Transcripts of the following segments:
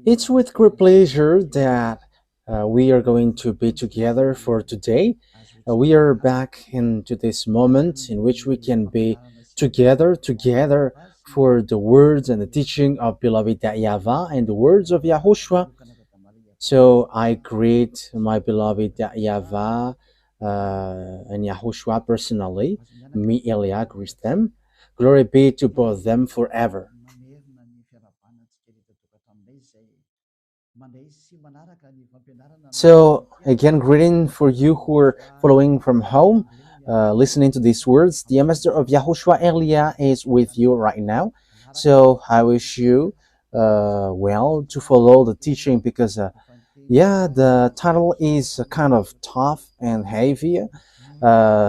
It's with great pleasure that we are going to be together for today. We are back into this moment in which we can be together for the words and the teaching of beloved YAHVAH and the words of YAHOSHUAH. So I greet my beloved YAHVAH and YAHOSHUAH personally. Me, Elia, greet them. Glory be to both them forever. So, again, greeting for you who are following from home, listening to these words. The ambassador of Yahushua Elia is with you right now. So, I wish you well to follow the teaching because, the title is kind of tough and heavy.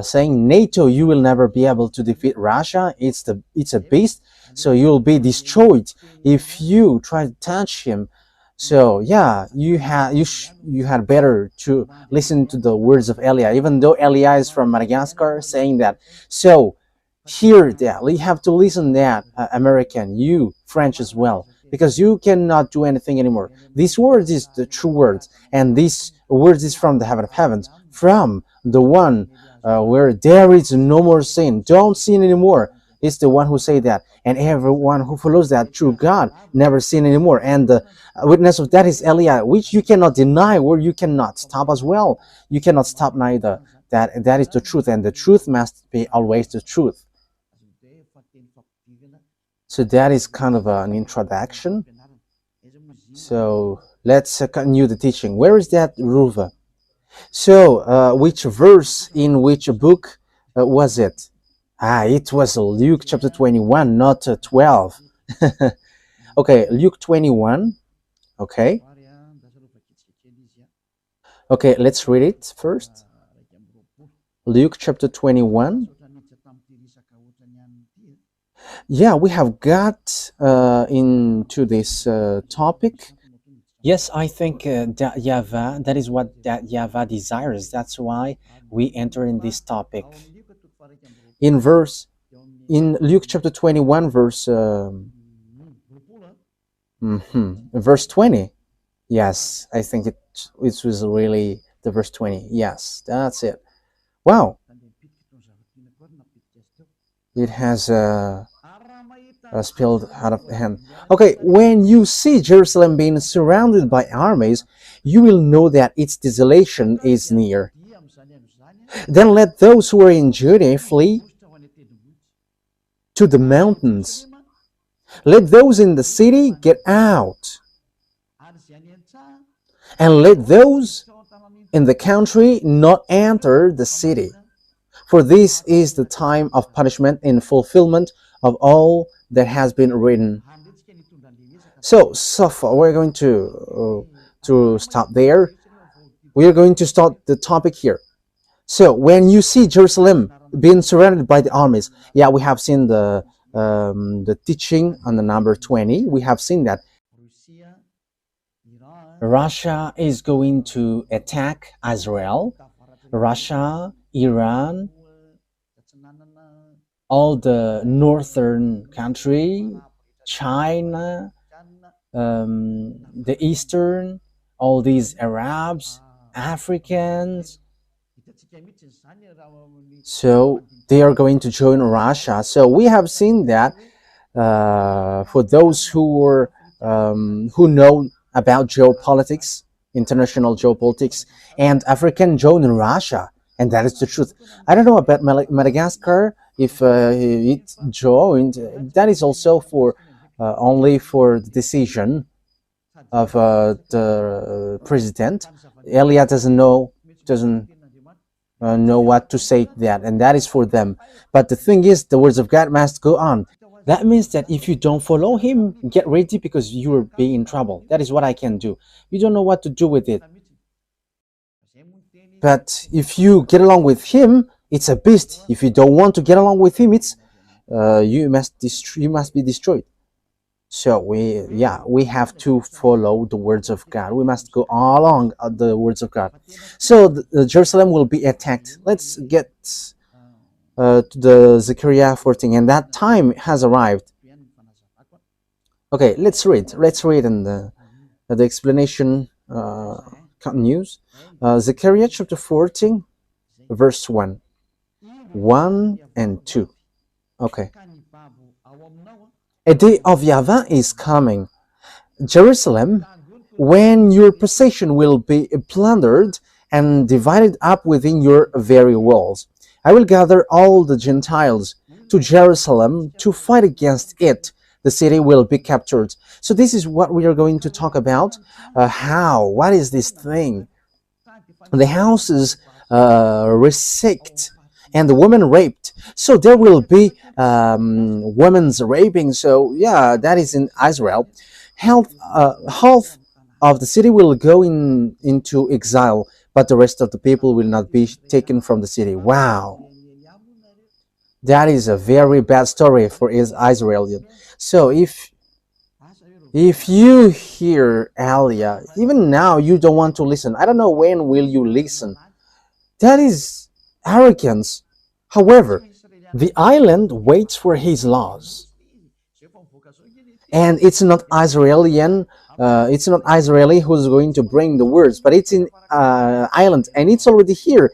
Saying NATO, you will never be able to defeat Russia. It's a beast, so you will be destroyed if you try to touch him. So yeah, you had better to listen to the words of Elia, even though Elia is from Madagascar, saying that. So hear that you have to listen that American, you French as well, because you cannot do anything anymore. This word is the true words, and this word is from the heaven of heavens, from the one where there is no more sin. Don't sin anymore. It's the one who say that, and everyone who follows that true God never sin anymore. And the witness of that is Elia, which you cannot deny, or you cannot stop as well. You cannot stop neither. That is the truth, and the truth must be always the truth. So that is kind of an introduction. So let's continue the teaching. Where is that Ruva? So which verse in which book was it? It was Luke chapter 21, not 12. Okay, Luke 21. Okay. Okay, let's read it first. Luke chapter 21. Yeah, we have got into this topic. Yes, I think that YAHVAH, that is what that YAHVAH desires. That's why we enter in this topic. In Luke chapter 21, verse 20. Yes, I think it was really the verse 20. Yes, that's it. Wow. It has spilled out of hand. Okay, when you see Jerusalem being surrounded by armies, you will know that its desolation is near. Then let those who are in Judea flee to the mountains. Let those in the city get out. And let those in the country not enter the city. For this is the time of punishment in fulfillment of all that has been written. So far, we're going to stop there. We are going to start the topic here. So when you see Jerusalem being surrounded by the armies, yeah, we have seen the teaching on the number 20. We have seen that Russia is going to attack Israel. Russia, Iran, all the northern country, China, the eastern, all these Arabs, Africans. So they are going to join Russia. So we have seen that for those who know about geopolitics, international geopolitics, and African join Russia, and that is the truth. I don't know about Madagascar. If it joined, that is also for only for the decision of the president. Elia doesn't know what to say to that, and that is for them. But the thing is, the words of God must go on. That means that if you don't follow him, get ready because you will be in trouble. That is what I can do. You don't know what to do with it. But if you get along with him, it's a beast. If you don't want to get along with him, it's you must be destroyed. So we have to follow the words of God. We must go along the words of God. So Jerusalem will be attacked. Let's get to the Zechariah 14, and that time has arrived. Okay, let's read and the explanation continues. Zechariah chapter 14 verse 1 and 2. Okay. A day of YAHVAH is coming, Jerusalem, when your possession will be plundered and divided up within your very walls. I will gather all the Gentiles to Jerusalem to fight against it. The city will be captured. So this is what we are going to talk about. What is this thing? The houses resect and the woman raped. So there will be women's raping. So yeah, that is in Israel. Half of the city will go into exile, but the rest of the people will not be taken from the city. Wow, that is a very bad story for Israel. So if you hear Alia, even now you don't want to listen. I don't know when will you listen. That is arrogance. However, the island waits for his laws. And it's not Israeli who's going to bring the words, but it's in island, and it's already here.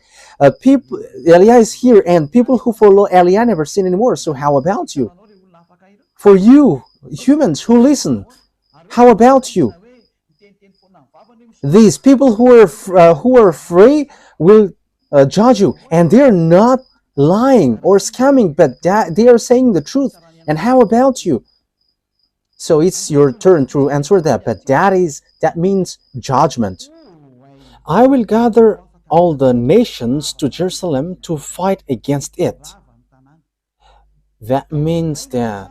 People, Elia is here, and people who follow Elia never sin anymore. So how about you? For you, humans who listen, how about you? These people who are free will judge you, and they're not lying or scamming, but they are saying the truth. And how about you? So it's your turn to answer that, but that means judgment. I will gather all the nations to Jerusalem to fight against it. That means that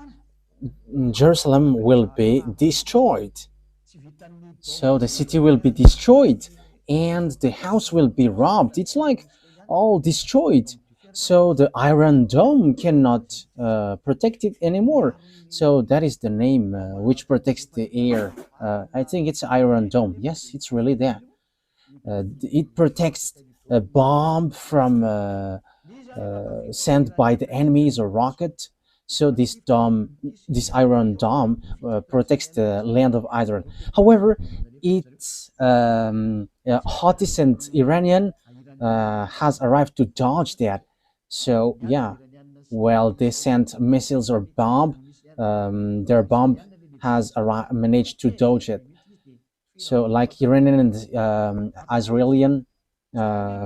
Jerusalem will be destroyed. So the city will be destroyed and the house will be robbed. It's like all destroyed. So the Iron Dome cannot protect it anymore. So that is the name which protects the air. I think it's Iron Dome. Yes, it's really there. It protects a bomb from sent by the enemies or rocket. So this Iron Dome protects the land of Iran. However, its Houthis and Iranian has arrived to dodge that. So yeah, well, they sent missiles or bomb. Their bomb has managed to dodge it. So like Iranian and Israeli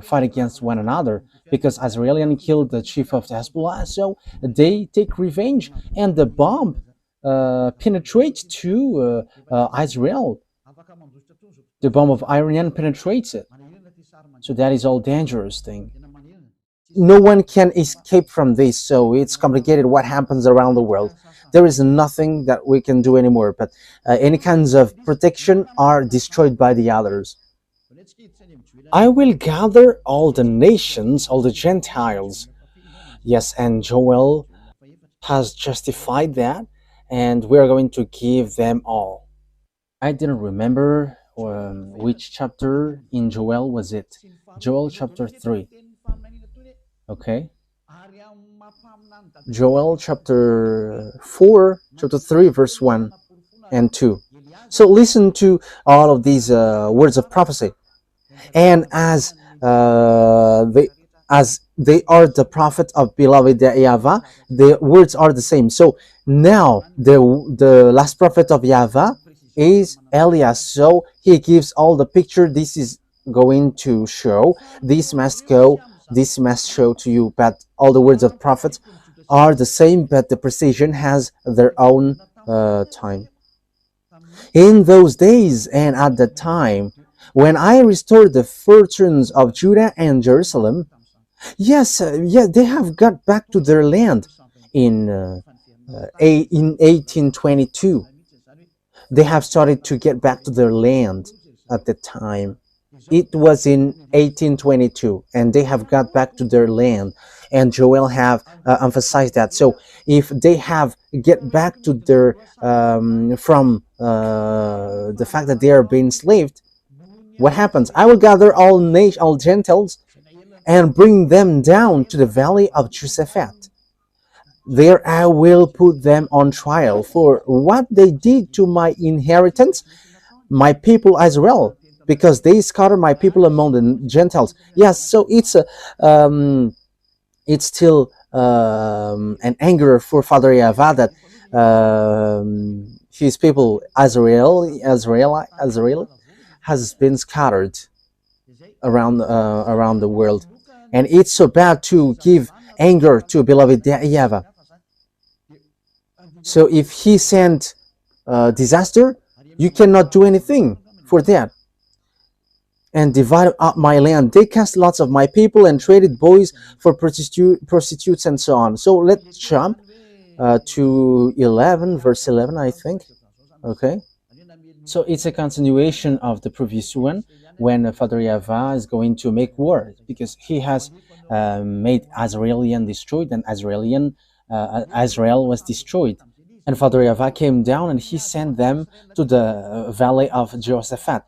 fight against one another because Israeli killed the chief of the Hezbollah, so they take revenge, and the bomb penetrates to Israel. The bomb of Iranian penetrates it. So that is all dangerous thing. No one can escape from this, so it's complicated what happens around the world. There is nothing that we can do anymore, but any kinds of protection are destroyed by the others. I will gather all the nations, all the Gentiles. Yes, and Joel has justified that, and we are going to give them all. I didn't remember which chapter in Joel was it. Joel chapter 3. Okay. Joel chapter 4, chapter 3, verse 1 and 2. So listen to all of these words of prophecy. And as they are the prophet of beloved YAHVAH, the words are the same. So now the last prophet of YAHVAH is Elias. So he gives all the picture. This is going to show. This must go. This must show to you. But all the words of prophets are the same, but the precision has their own time. In those days and at that time, when I restored the fortunes of Judah and Jerusalem, yes, they have got back to their land in 1822. They have started to get back to their land at the time. It was in 1822, and they have got back to their land. And Joel have emphasized that. So if they have get back to their from the fact that they are being enslaved, what happens? I will gather all Gentiles and bring them down to the valley of Josaphat. There I will put them on trial for what they did to my inheritance, my people Israel, because they scattered my people among the Gentiles. Yes, so it's still an anger for Father YAHVAH that his people Israel has been scattered around the world, and it's so bad to give anger to beloved YAHVAH. So if he sent disaster, you cannot do anything for that. And divided up my land. They cast lots of my people and traded boys for prostitutes and so on. So let's jump to 11, verse 11, I think. Okay. So it's a continuation of the previous one, when Father YAHVAH is going to make war, because he has made Israelian destroyed, and Israel was destroyed. And Father YAHVAH came down and he sent them to the valley of Jehoshaphat.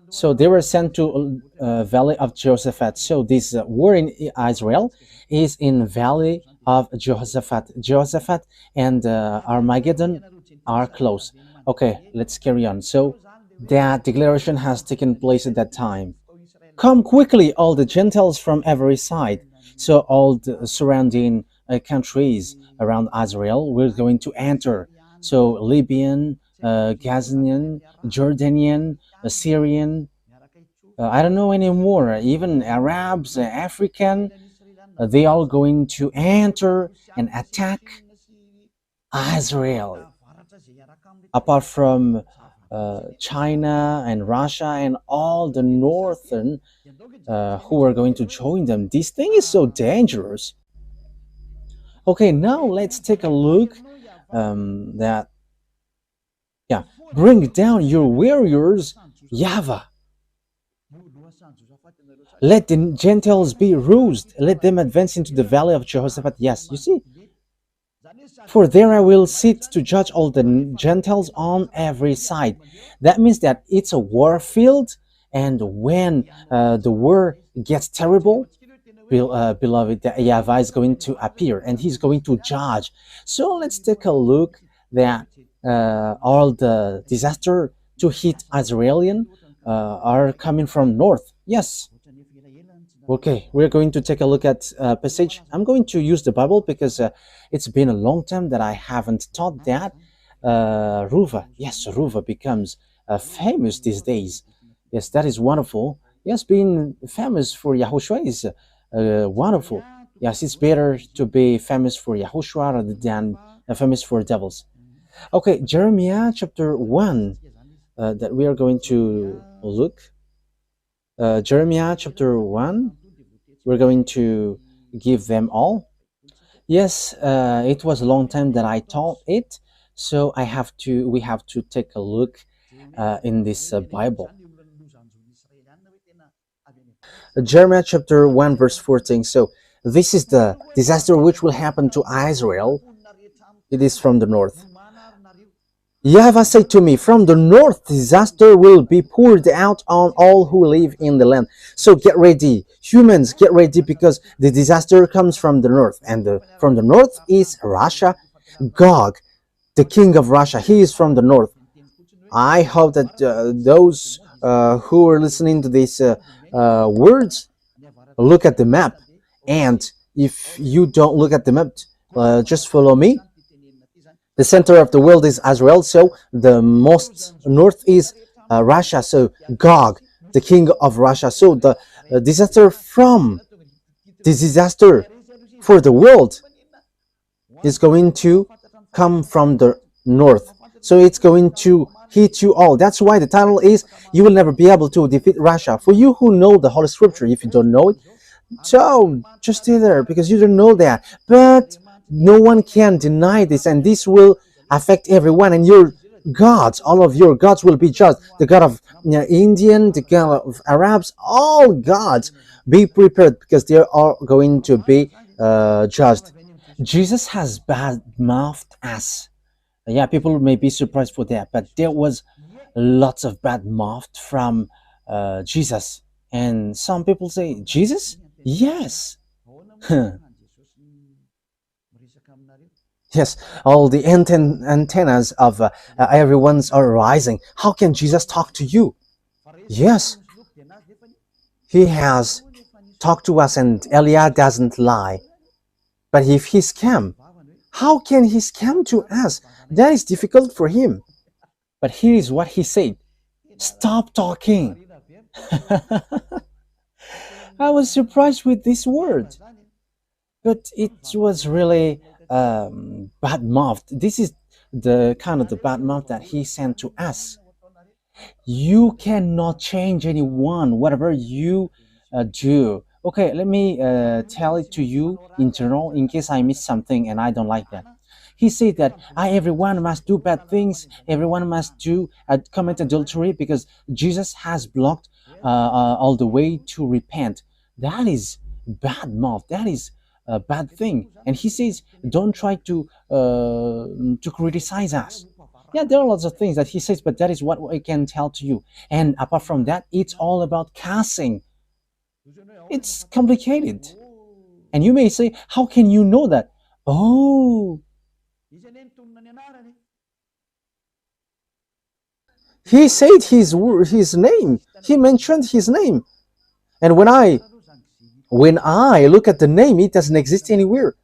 So they were sent to valley of Jehoshaphat. So this war in Israel is in valley of Jehoshaphat. Jehoshaphat and Armageddon are close. Okay, let's carry on. So that declaration has taken place at that time. Come quickly, all the Gentiles from every side. So all the surrounding countries around Israel were going to enter. So Libyan, Gazanian, Jordanian, Syrian, I don't know anymore, even Arabs, African, they all going to enter and attack Israel. Apart from China and Russia and all the northern who are going to join them. This thing is so dangerous. Okay, now let's take a look that, yeah, bring down your warriors, YAHVAH. Let the Gentiles be roused. Let them advance into the valley of Jehoshaphat. Yes, you see. For there I will sit to judge all the Gentiles on every side. That means that it's a war field, and when the war gets terrible, beloved, YAHVAH is going to appear and he's going to judge. So let's take a look that all the disaster to hit Israelian are coming from north. Yes. Okay, we're going to take a look at passage. I'm going to use the Bible because it's been a long time that I haven't taught that. Ruva, yes, Ruva becomes famous these days. Yes, that is wonderful. Yes, being famous for YAHOSHUAH is wonderful. Yes, it's better to be famous for YAHOSHUAH rather than famous for devils. Okay, Jeremiah chapter 1 that we are going to look. Jeremiah chapter 1, we're going to give them all. Yes, it was a long time that I taught it, so we have to take a look in this Bible. Jeremiah chapter 1 verse 14. So this is the disaster which will happen to Israel. It is from the north. YAHVAH said to me, from the north disaster will be poured out on all who live in the land. So get ready, humans, get ready, because the disaster comes from the north, and from the north is Russia. Gog, the king of Russia, he is from the north. I hope that those who are listening to these words look at the map, and if you don't look at the map, just follow me. The center of the world is Israel, so the most north is Russia. So Gog, the king of Russia. So the disaster for the world is going to come from the north. So it's going to hit you all. That's why the title is "You Will Never Be Able to Defeat Russia." For you who know the Holy Scripture, if you don't know it, so just stay there because you don't know that. But no one can deny this, and this will affect everyone. And your gods, all of your gods will be judged. The God of Indian, the God of Arabs, all gods, be prepared because they are going to be judged. Jesus has bad-mouthed us. Yeah, people may be surprised for that, but there was lots of bad mouth from Jesus. And some people say, Jesus? Yes. Yes, all the antennas of everyone's are rising. How can Jesus talk to you? Yes, he has talked to us, and Elia doesn't lie. But if he scam, how can he scam to us? That is difficult for him. But here is what he said: stop talking. I was surprised with this word, but it was really bad mouth. This is the kind of the bad mouth that he sent to us. You cannot change anyone, whatever you do. Okay, let me tell it to you in general in case I miss something and I don't like that. He said that everyone must do bad things, everyone must do commit adultery because Jesus has blocked all the way to repent. That is bad mouth. That is a bad thing. And he says, don't try to criticize us. Yeah, there are lots of things that he says, but that is what I can tell to you. And apart from that, it's all about cussing. It's complicated. And you may say, how can you know that? Oh, he said his name. He mentioned his name. And when I look at the name, it doesn't exist anywhere.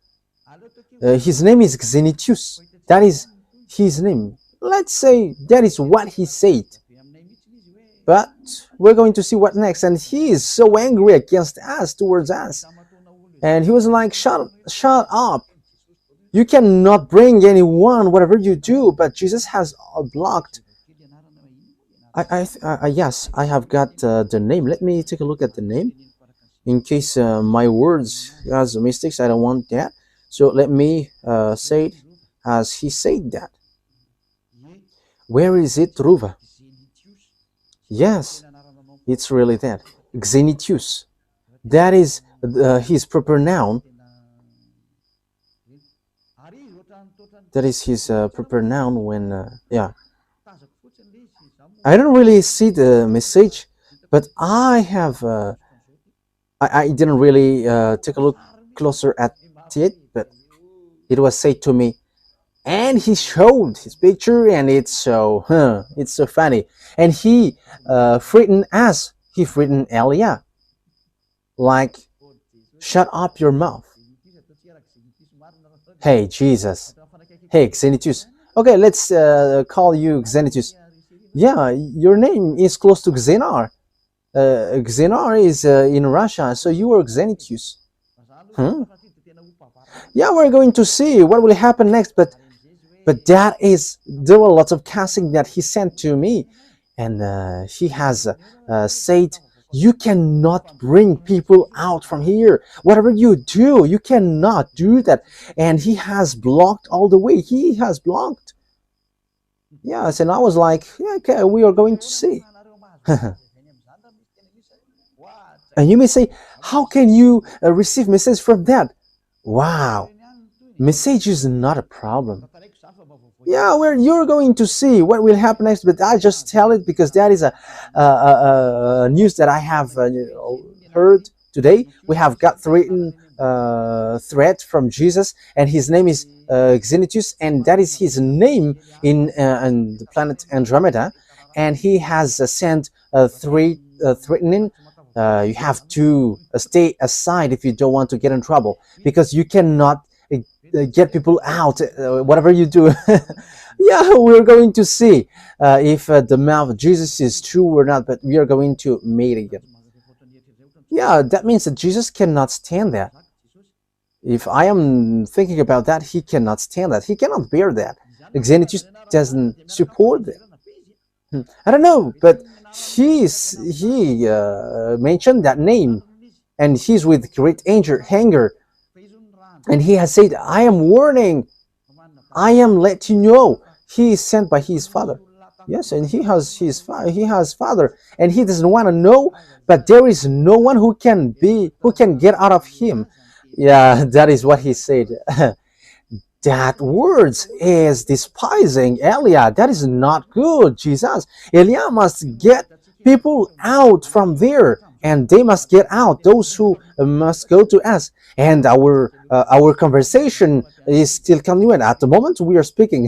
His name is Xenitius. That is his name. Let's say that is what he said. But we're going to see what next. And he is so angry against us, towards us. And he was like, shut up. You cannot bring anyone, whatever you do, but Jesus has blocked. Yes, I have got the name. Let me take a look at the name. In case my words has mistakes, I don't want that. So let me say it as he said that. Where is it, Ruva? Yes, it's really that. Xenitius. That is his proper noun. That is his proper noun when, yeah. I don't really see the message, but I have, I didn't really take a look closer at it, but it was said to me, and he showed his picture, and it's so funny. And he threatened us. He threatened Elia, like, shut up your mouth. Hey, Jesus. Hey, Xenitius. Okay, let's call you Xenitius. Yeah, your name is close to Xenar. Xenar is in Russia, so you are Xenitius. Yeah, we're going to see what will happen next, but there were lots of casting that he sent to me, and he has said, you cannot bring people out from here. Whatever you do, you cannot do that. And he has blocked all the way. He has blocked. Yes, and I was like, yeah, okay, we are going to see. And you may say, how can you receive message from that? Wow, message is not a problem. Yeah, you're going to see what will happen next, but I just tell it because that is a news that I have heard today. We have got threat from Jesus, and his name is Xenitius, and that is his name in the planet Andromeda, and he has sent threatening. You have to stay aside if you don't want to get in trouble, because you cannot get people out, whatever you do. Yeah, we're going to see if the mouth of Jesus is true or not, but we are going to meet again. Yeah, that means that Jesus cannot stand that. If I am thinking about that, he cannot stand that. He cannot bear that. Xenitius doesn't support that. I don't know, but he mentioned that name, and he's with great anger, and he has said, I am warning, I am letting you know. He is sent by his father. Yes, and he has father, and he doesn't want to know, but there is no one who can get out of him. Yeah, that is what he said. That words is despising Elia. That is not good, Jesus. Elia must get people out from there, and they must get out. Those who must go to us, and our conversation is still continuing. At the moment we are speaking,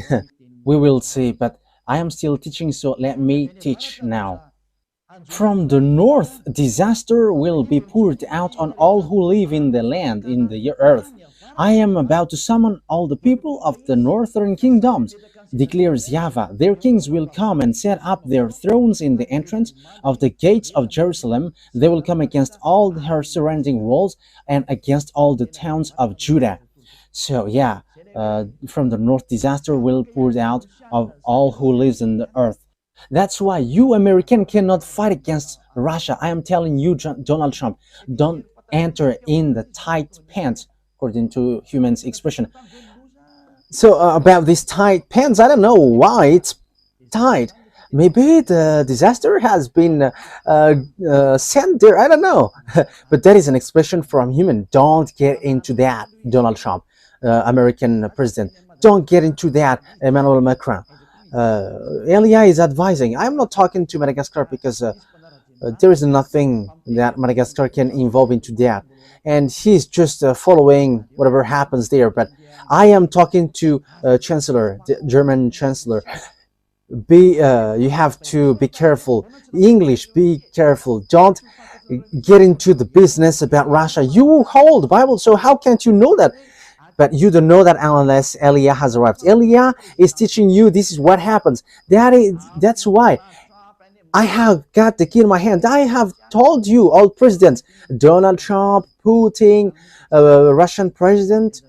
we will see. But I am still teaching, so let me teach now. From the north, disaster will be poured out on all who live in the land, in the earth. I am about to summon all the people of the northern kingdoms, declares YAHVAH. Their kings will come and set up their thrones in the entrance of the gates of Jerusalem. They will come against all her surrounding walls and against all the towns of Judah. So yeah, from the north, disaster will pour out of all who lives in the earth. That's why you American cannot fight against Russia. I am telling you, Donald Trump, don't enter in the tight pants, according to humans' expression. So about these tight pants, I don't know why it's tight. Maybe the disaster has been sent there. I don't know. But that is an expression from human. Don't get into that, Donald Trump, American president. Don't get into that, Emmanuel Macron. Elia is advising. I'm not talking to Madagascar because there is nothing that Madagascar can involve into that, and he's just following whatever happens there. But I am talking to Chancellor, the German Chancellor. You have to be careful. English, be careful. Don't get into the business about Russia. You hold the Bible, so how can't you know that? But you don't know that unless Elia has arrived. Elia is teaching you this is what happens. That's why I have got the key in my hand. I have told you, all presidents, Donald Trump, Putin, Russian president.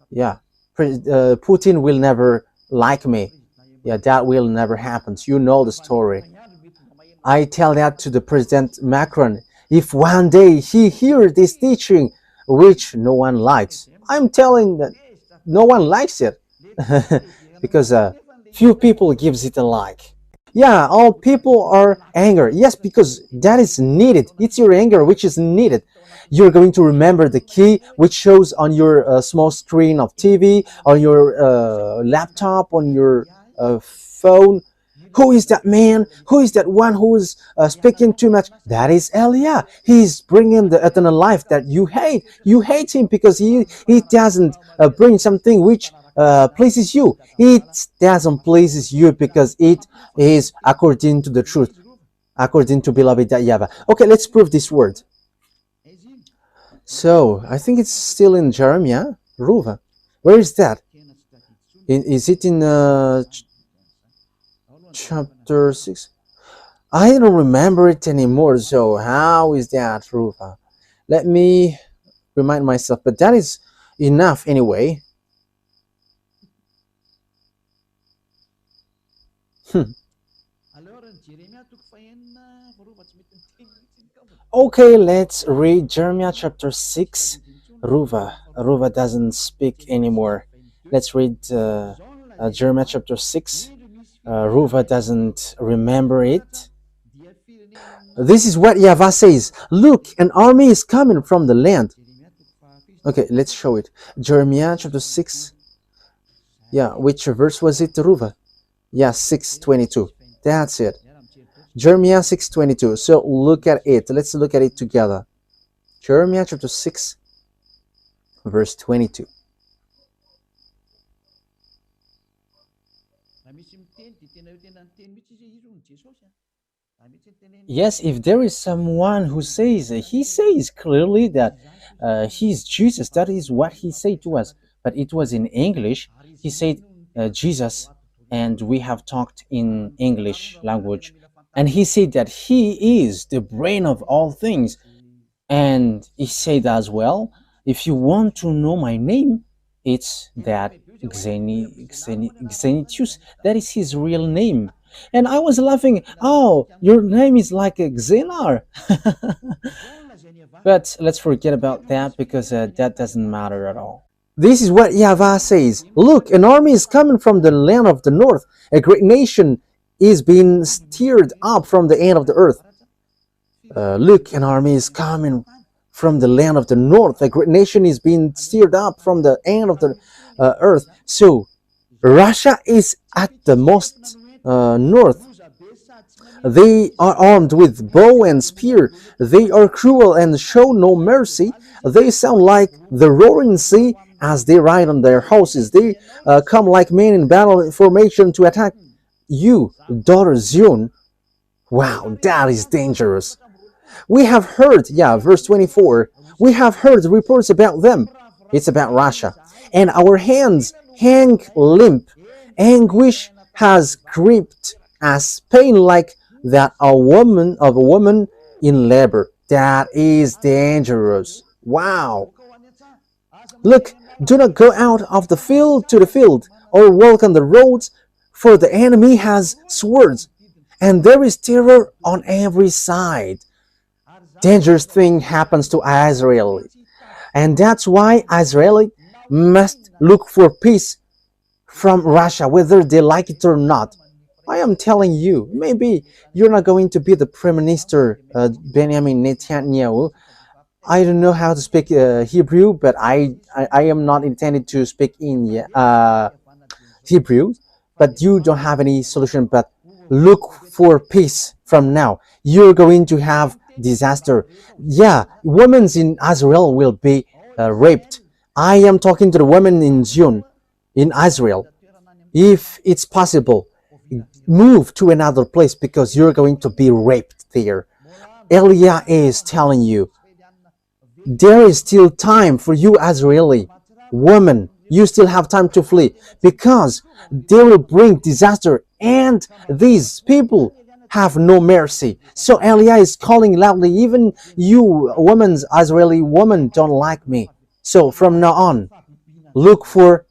Yeah, Putin will never like me. Yeah, that will never happen. You know the story. I tell that to the President Macron. If one day he hears this teaching, which no one likes, I'm telling that no one likes it because few people gives it a like. Yeah, all people are angry. Yes, because that is needed. It's your anger which is needed. You're going to remember the key which shows on your small screen of TV, on your laptop, on your phone. Who is that man? Who is that one who is speaking too much? That is Elia. He's bringing the eternal life that you hate. You hate him because he doesn't bring something which pleases you. It doesn't pleases you because it is according to the truth, according to beloved YAHVAH. Okay, let's prove this word. So I think it's still in Jeremiah. Ruva. Where is that? Is it in chapter 6? I don't remember it anymore. So how is that, Ruva? Let me remind myself. But that is enough anyway. Okay, let's read Jeremiah chapter 6. Ruva doesn't speak anymore. Let's read Jeremiah chapter 6. Ruva doesn't remember it. This is what YAHVAH says. Look, an army is coming from the land. Okay, let's show it. Jeremiah chapter 6. Yeah, which verse was it, Ruva? Yeah, 6:22. That's it. Jeremiah 6:22. So look at it. Let's look at it together. Jeremiah chapter 6, verse 22. Yes, if there is someone who says, he says clearly that he's Jesus. That is what he said to us. But it was in English. He said Jesus, and we have talked in English language. And he said that he is the brain of all things. And he said as well, if you want to know my name, it's that Xenitius. That is his real name. And I was laughing, oh, your name is like a Xenar. But let's forget about that because that doesn't matter at all. This is what YAHVAH says. Look, an army is coming from the land of the north. A great nation is being stirred up from the end of the earth. Look, an army is coming from the land of the north. A great nation is being stirred up from the end of the earth. So Russia is at the most north. They are armed with bow and spear. They are cruel and show no mercy. They sound like the roaring sea as they ride on their horses. They come like men in battle formation to attack you, daughter Zion. Wow, that is dangerous. We have heard, yeah, verse 24, we have heard reports about them. It's about Russia. And our hands hang limp. Anguish has gripped us, pain like that of a woman in labor. That is dangerous. Wow. Look, do not go out of the field to the field, or walk on the roads, for the enemy has swords, and there is terror on every side. Dangerous thing happens to Israel, and that's why Israel must look for peace from Russia, whether they like it or not. I am telling you, maybe you're not going to be the Prime Minister, Benjamin Netanyahu. I don't know how to speak Hebrew, but I am not intended to speak in Hebrew. But you don't have any solution but look for peace from now. You're going to have disaster. Yeah, women in Israel will be raped. I am talking to the women in Zion, in Israel. If it's possible, move to another place because you're going to be raped there. Elia is telling you, there is still time for you, Israeli woman. You still have time to flee because they will bring disaster and these people have no mercy. So Elia is calling loudly, even you women, Israeli woman, don't like me. So from now on, look for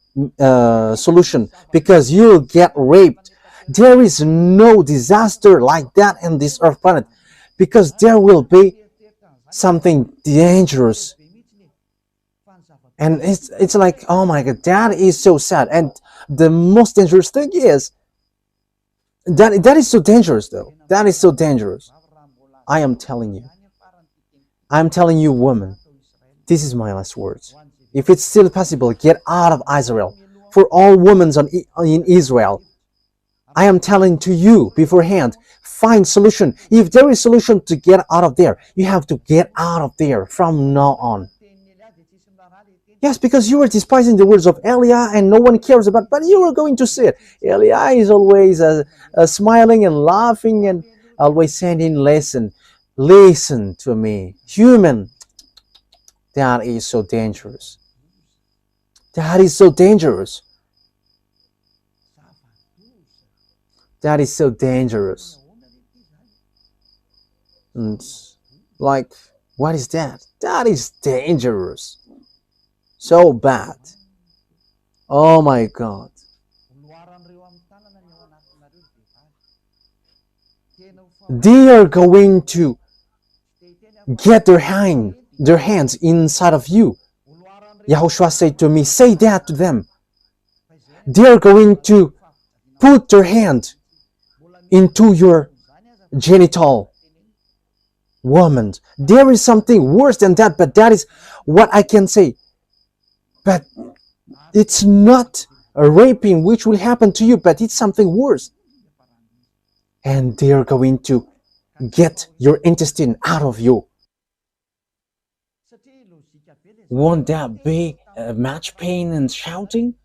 solution because you'll get raped. There is no disaster like that in this earth planet because there will be something dangerous. And it's like, oh my God, that is so sad. And the most dangerous thing is that is so dangerous though. That is so dangerous. I am telling you, woman, this is my last words. If it's still possible, get out of Israel. For all women in Israel, I am telling to you beforehand, find solution. If there is solution to get out of there, you have to get out of there from now on. Yes, because you are despising the words of Elia and no one cares about, but you are going to see it. Elia is always smiling and laughing and always saying, listen to me. Human, that is so dangerous. That is so dangerous. That is so dangerous. And like, what is that? That is dangerous. So bad. Oh my God. They are going to get their hands inside of you. YAHOSHUAH said to me, say that to them. They are going to put their hand into your genital. Woman, there is something worse than that, but that is what I can say. But it's not a raping which will happen to you, but it's something worse. And they are going to get your intestine out of you. Won't that be much pain and shouting?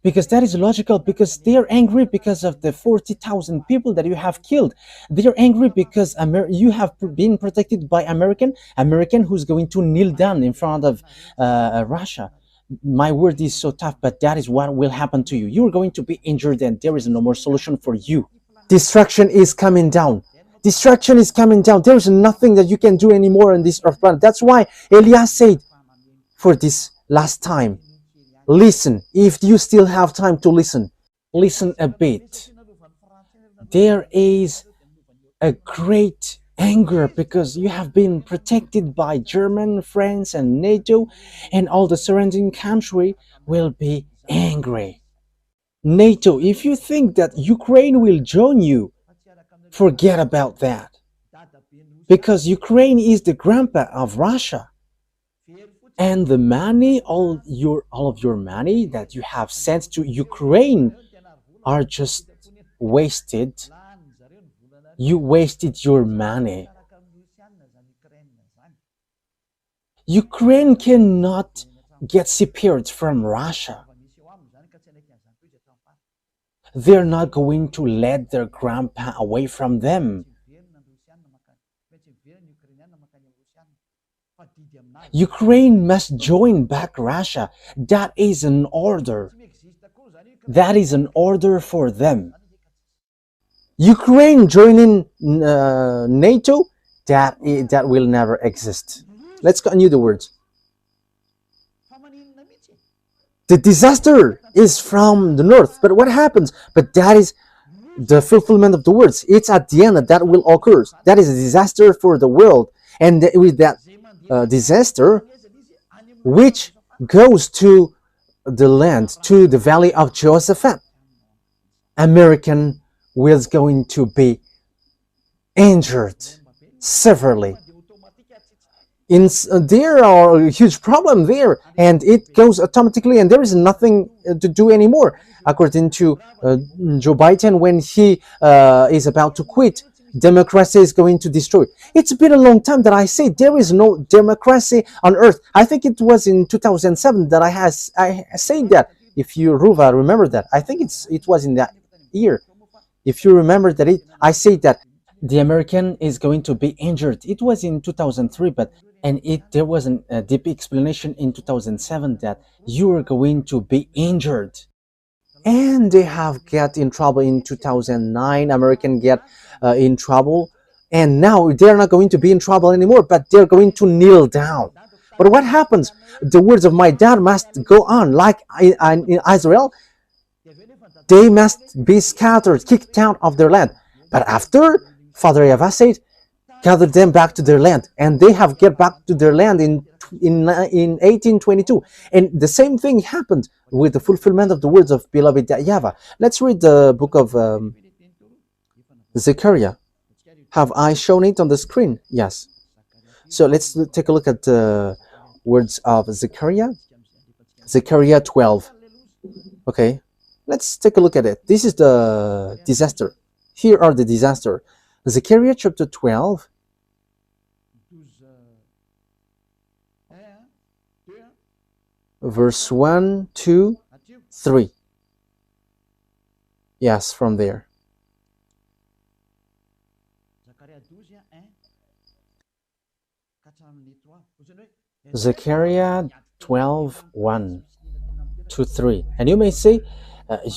Because that is logical, because they are angry because of the 40,000 people that you have killed. They are angry because you have been protected by American who's going to kneel down in front of Russia. My word is so tough, but that is what will happen to you. You are going to be injured and there is no more solution for you. Destruction is coming down. Destruction is coming down. There is nothing that you can do anymore on this earth planet. That's why Elias said, for this last time, listen. If you still have time to listen, listen a bit. There is a great anger because you have been protected by Germany, France, and NATO, and all the surrounding country will be angry. NATO, if you think that Ukraine will join you, forget about that. Because Ukraine is the grandpa of Russia. And the money, all of your money that you have sent to Ukraine are just wasted. You wasted your money. Ukraine cannot get separated from Russia. They're not going to let their grandpa away from them. Ukraine must join back Russia. That is an order. That is an order for them. Ukraine joining NATO, that will never exist. Let's continue the words. The disaster is from the north, but what happens? But that is the fulfillment of the words. It's at the end that will occur. That is a disaster for the world, and with that disaster, which goes to the land, to the valley of Jehoshaphat, American was going to be injured severely. There are a huge problem there, and it goes automatically, and there is nothing to do anymore. According to Joe Biden, when he is about to quit, democracy is going to destroy. It's been a long time that I say there is no democracy on earth. I think it was in 2007 that I said that. If you, Ruva, remember that, I think it was in that year. If you remember that, I said that the American is going to be injured. It was in 2003, but there was a deep explanation in 2007 that you are going to be injured. And they have get in trouble in 2009. American get in trouble, and now they're not going to be in trouble anymore, but they're going to kneel down. But what happens? The words of my dad must go on. Like in Israel, they must be scattered, kicked out of their land. But after, Father YAHVAH said, gather them back to their land, and they have get back to their land in 1822. And the same thing happened with the fulfillment of the words of beloved YAHVAH. Let's read the book of Zechariah. Have I shown it on the screen? Yes. So let's take a look at the words of Zechariah. Zechariah 12. Okay, let's take a look at it. This is the disaster. Here are the disaster. Zechariah chapter 12. Verse 1, 2, 3. Yes, from there. Zechariah 12, 1 to 3. And you may say,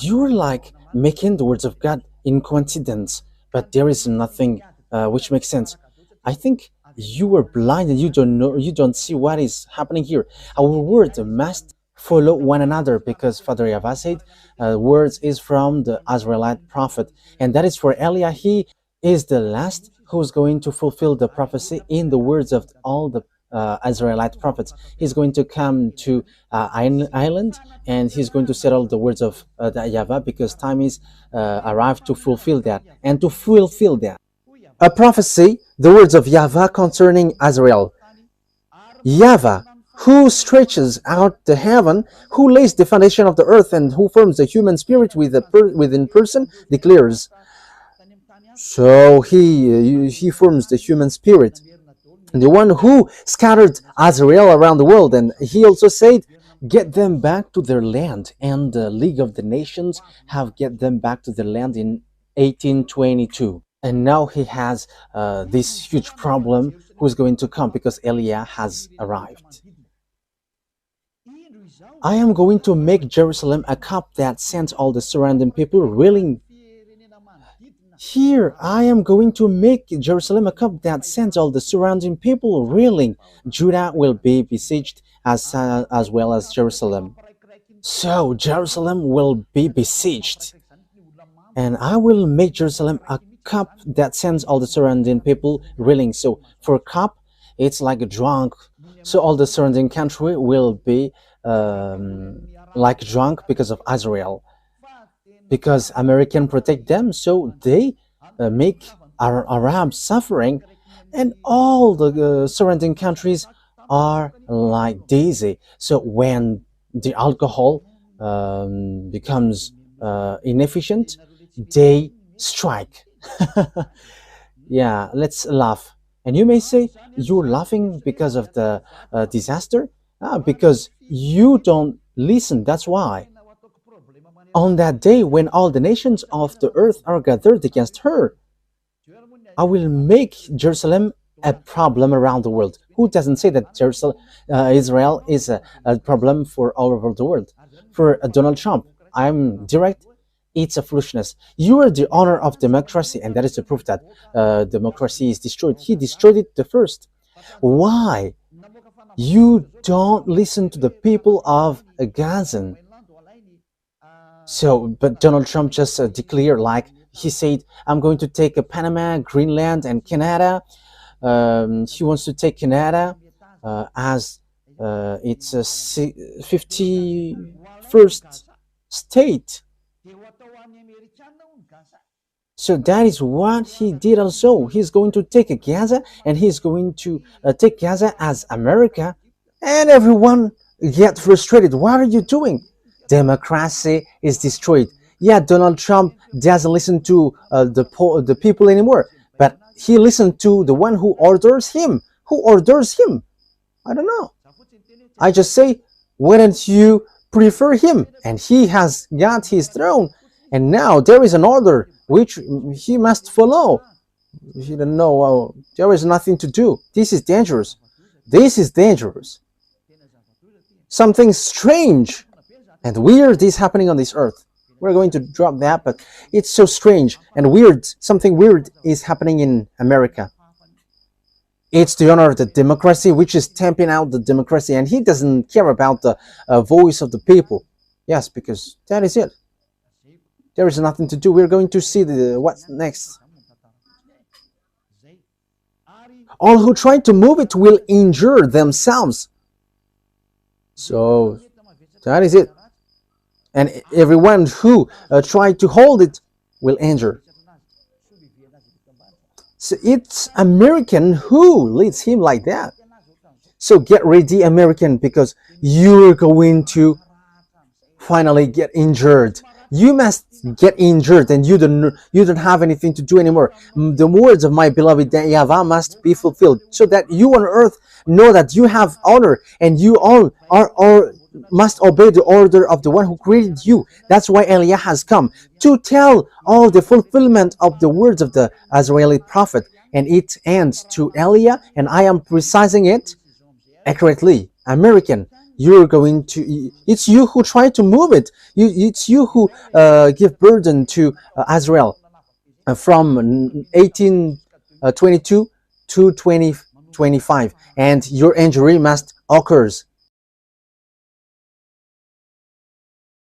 you're like making the words of God in coincidence, but there is nothing which makes sense. I think you are blind and you don't know, you don't see what is happening here. Our words must follow one another, because Father YAHVAH said words is from the Israelite prophet, and that is for Eliah. He is the last who's going to fulfill the prophecy in the words of all the Israelite prophets. He's going to come to island, and he's going to settle the words of the YAHVAH, because time is arrived to fulfill that, and to fulfill that. A prophecy, the words of YAHVAH concerning Israel. YAHVAH, who stretches out the heaven, who lays the foundation of the earth, and who forms the human spirit within person, declares. So he forms the human spirit, the one who scattered Israel around the world. And he also said, get them back to their land. And the League of the Nations have get them back to their land in 1822. And now he has this huge problem who's going to come, because Eliah has arrived. I am going to make Jerusalem a cup that sends all the surrounding people reeling. Here, I am going to make Jerusalem a cup that sends all the surrounding people reeling. Judah will be besieged as well as Jerusalem. So Jerusalem will be besieged, and I will make Jerusalem a cup that sends all the surrounding people reeling. So for cup, it's like a drunk. So all the surrounding country will be like drunk because of Israel, because American protect them, so they make our Arabs suffering, and all the surrounding countries are like dizzy. So when the alcohol becomes inefficient, they strike. Yeah, let's laugh. And you may say, you're laughing because of the disaster? Ah, because you don't listen, that's why. On that day when all the nations of the earth are gathered against her, I will make Jerusalem a problem around the world. Who doesn't say that Israel is a problem for all over the world? For Donald Trump, I'm direct. It's a foolishness. You are the honor of democracy, and that is the proof that democracy is destroyed. He destroyed it the first. Why? You don't listen to the people of Gaza. So, but Donald Trump just declared, like he said, I'm going to take Panama, Greenland, and Canada. He wants to take Canada as its 51st state. So that is what he did also. He's going to take Gaza, and he's going to take Gaza as America, and everyone get frustrated. What are you doing? Democracy is destroyed. Yeah, Donald Trump doesn't listen to the people anymore, but he listens to the one who orders him. Who orders him? I don't know. I just say, why don't you prefer him? And he has got his throne, and now there is an order which he must follow. You don't know. There is nothing to do. This is dangerous. This is dangerous. Something strange and weird is happening on this earth. We're going to drop that, but it's so strange and weird. Something weird is happening in America. It's the honor of the democracy, which is stamping out the democracy, and he doesn't care about the voice of the people. Yes, because that is it. There is nothing to do. We're going to see what's next. All who try to move it will injure themselves. So that is it. And everyone who tried to hold it will injure. So it's American who leads him like that. So get ready, American, because you're going to finally get injured. You must get injured, and you don't have anything to do anymore. The words of my beloved YAHVAH must be fulfilled, so that you on earth know that you have honor, and you all must obey the order of the one who created you. That's why Eliah has come to tell all the fulfillment of the words of the Israeli prophet, and it ends to Eliah, and I am precising it accurately. American, you're going to, it's you who try to move it. It's you who give burden to Israel from 1822 to 2025, and your injury must occurs.